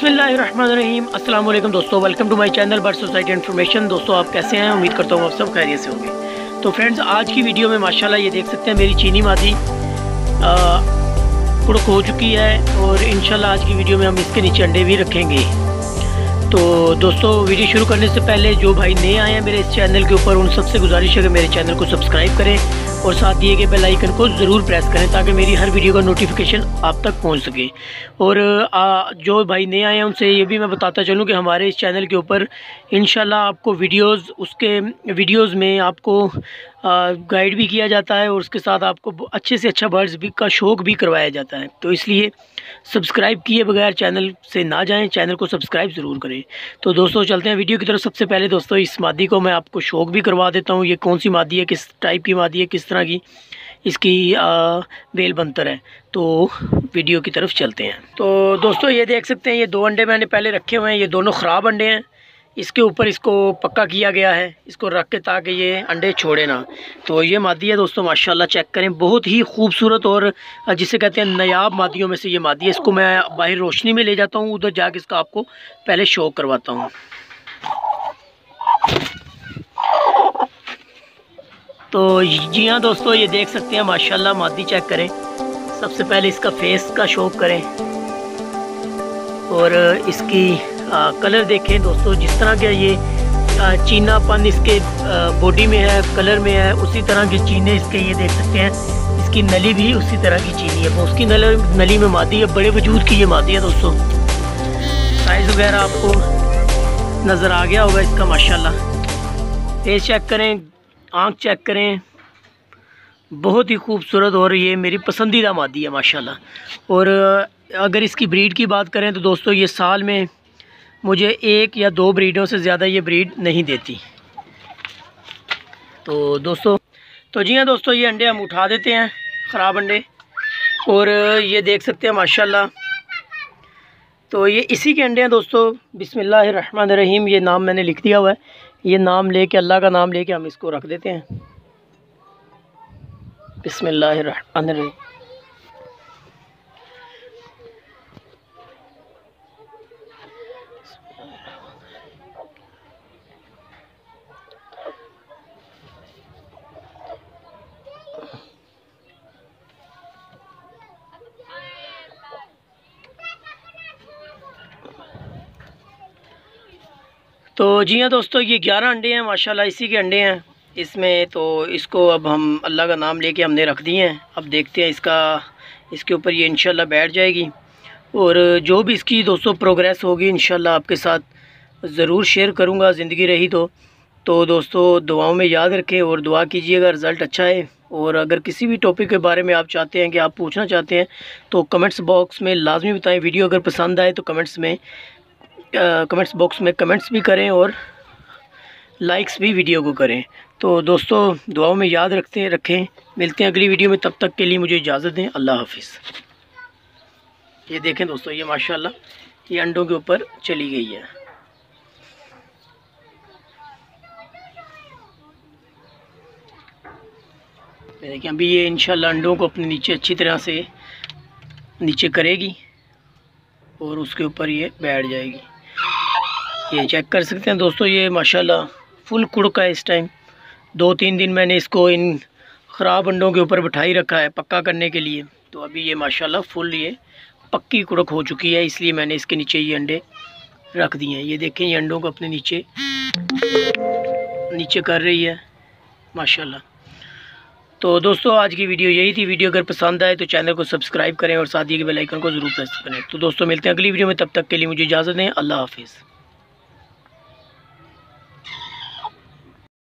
बिस्मिल्लाहिर्रहमानिर्रहीम। अस्सलाम वालेकुम दोस्तों, welcome to my channel bird society information. दोस्तों आप कैसे हैं? उम्मीद करता हूँ आप सब खैरियत से होंगे। तो फ्रेंड्स, आज की वीडियो में माशाल्लाह ये देख सकते हैं मेरी चीनी मादी कुड़क हो चुकी है और इंशाल्लाह आज की वीडियो में हम इसके नीचे अंडे भी रखेंगे। तो दोस्तों वीडियो शुरू करने से पहले जो भाई नए आए हैं मेरे इस चैनल के ऊपर, उन सबसे गुजारिश है कि मेरे चैनल को सब्सक्राइब करें और साथ दिए गए बेल आइकन को ज़रूर प्रेस करें ताकि मेरी हर वीडियो का नोटिफिकेशन आप तक पहुंच सके। और जो भाई नए आए हैं उनसे ये भी मैं बताता चलूं कि हमारे इस चैनल के ऊपर इंशाल्लाह आपको वीडियोज़ में आपको गाइड भी किया जाता है और उसके साथ आपको अच्छे से अच्छा बर्ड्स भी का शौक़ भी करवाया जाता है। तो इसलिए सब्सक्राइब किए बगैर चैनल से ना जाएं, चैनल को सब्सक्राइब ज़रूर करें। तो दोस्तों चलते हैं वीडियो की तरफ। सबसे पहले दोस्तों इस मादी को मैं आपको शौक़ भी करवा देता हूँ। ये कौन सी मादी है, किस टाइप की मादी है, किस तरह की इसकी बेल बनतर है। तो वीडियो की तरफ चलते हैं। तो दोस्तों ये देख सकते हैं, ये दो अंडे मैंने पहले रखे हुए हैं। ये दोनों ख़राब अंडे हैं। इसके ऊपर इसको पक्का किया गया है इसको रख के, ताकि ये अंडे छोड़े ना। तो ये मादी है दोस्तों, माशाल्लाह चेक करें, बहुत ही खूबसूरत और जिसे कहते हैं नायाब मादियों में से ये मादी है। इसको मैं बाहर रोशनी में ले जाता हूँ, उधर जाके इसका आपको पहले शो करवाता हूँ। तो जी हाँ दोस्तों, ये देख सकते हैं माशाल्लाह मादी चेक करें। सबसे पहले इसका फेस का शो करें और इसकी कलर देखें दोस्तों। जिस तरह का ये चीनापन इसके बॉडी में है, कलर में है, उसी तरह के चीने इसके ये देख सकते हैं। इसकी नली भी उसी तरह की चीनी है, उसकी नली में मादी है। बड़े वजूद की ये मादी है दोस्तों। साइज़ वगैरह आपको नज़र आ गया होगा इसका माशाल्लाह। फेस चेक करें, आँख चेक करें, बहुत ही खूबसूरत और ये मेरी पसंदीदा मादी है माशाल्लाह। और अगर इसकी ब्रीड की बात करें तो दोस्तों ये साल में मुझे 1 या 2 ब्रीडों से ज़्यादा ये ब्रीड नहीं देती। तो दोस्तों जी हाँ दोस्तों, ये अंडे हम उठा देते हैं, ख़राब अंडे। और ये देख सकते हैं माशाल्लाह। तो ये इसी के अंडे हैं दोस्तों। बिस्मिल्लाहिर्रहमानिर्रहीम, ये नाम मैंने लिख दिया हुआ है। ये नाम लेके, अल्लाह का नाम लेके हम इसको रख देते हैं। बिस्मिल्लाहिर्रहमानिर्रहीम। तो जी हाँ दोस्तों, ये 11 अंडे हैं माशाल्लाह, इसी के अंडे हैं इसमें। तो इसको अब हम अल्लाह का नाम लेके हमने रख दिए हैं। अब देखते हैं इसके ऊपर ये इंशाल्लाह बैठ जाएगी। और जो भी इसकी दोस्तों प्रोग्रेस होगी इंशाल्लाह आपके साथ ज़रूर शेयर करूँगा, ज़िंदगी रही तो दोस्तों दुआओं में याद रखें और दुआ कीजिएगा रिज़ल्ट अच्छा है। और अगर किसी भी टॉपिक के बारे में आप चाहते हैं कि आप पूछना चाहते हैं तो कमेंट्स बॉक्स में लाजमी बताएं। वीडियो अगर पसंद आए तो कमेंट्स बॉक्स में कमेंट्स भी करें और लाइक्स भी वीडियो को करें। तो दोस्तों दुआओं में याद रखें। मिलते हैं अगली वीडियो में, तब तक के लिए मुझे इजाज़त दें। अल्लाह हाफिज़। ये देखें दोस्तों, ये माशाल्लाह ये अंडों के ऊपर चली गई है। देखें अभी ये इंशाल्लाह अंडों को अपने नीचे अच्छी तरह से नीचे करेगी और उसके ऊपर ये बैठ जाएगी। ये चेक कर सकते हैं दोस्तों, ये माशाल्लाह फुल कुड़क है इस टाइम। 2-3 दिन मैंने इसको इन ख़राब अंडों के ऊपर बिठाई रखा है पक्का करने के लिए। तो अभी ये माशाल्लाह फुल ये पक्की कुड़क हो चुकी है, इसलिए मैंने इसके नीचे ये अंडे रख दिए हैं। ये देखें ये अंडों को अपने नीचे कर रही है माशाल्लाह। तो दोस्तों आज की वीडियो यही थी। वीडियो अगर पसंद आए तो चैनल को सब्सक्राइब करें और साथ ही के बेल आइकन को ज़रूर प्रेस करें। तो दोस्तों मिलते हैं अगली वीडियो में, तब तक के लिए मुझे इजाज़त दें। अल्लाह हाफिज़।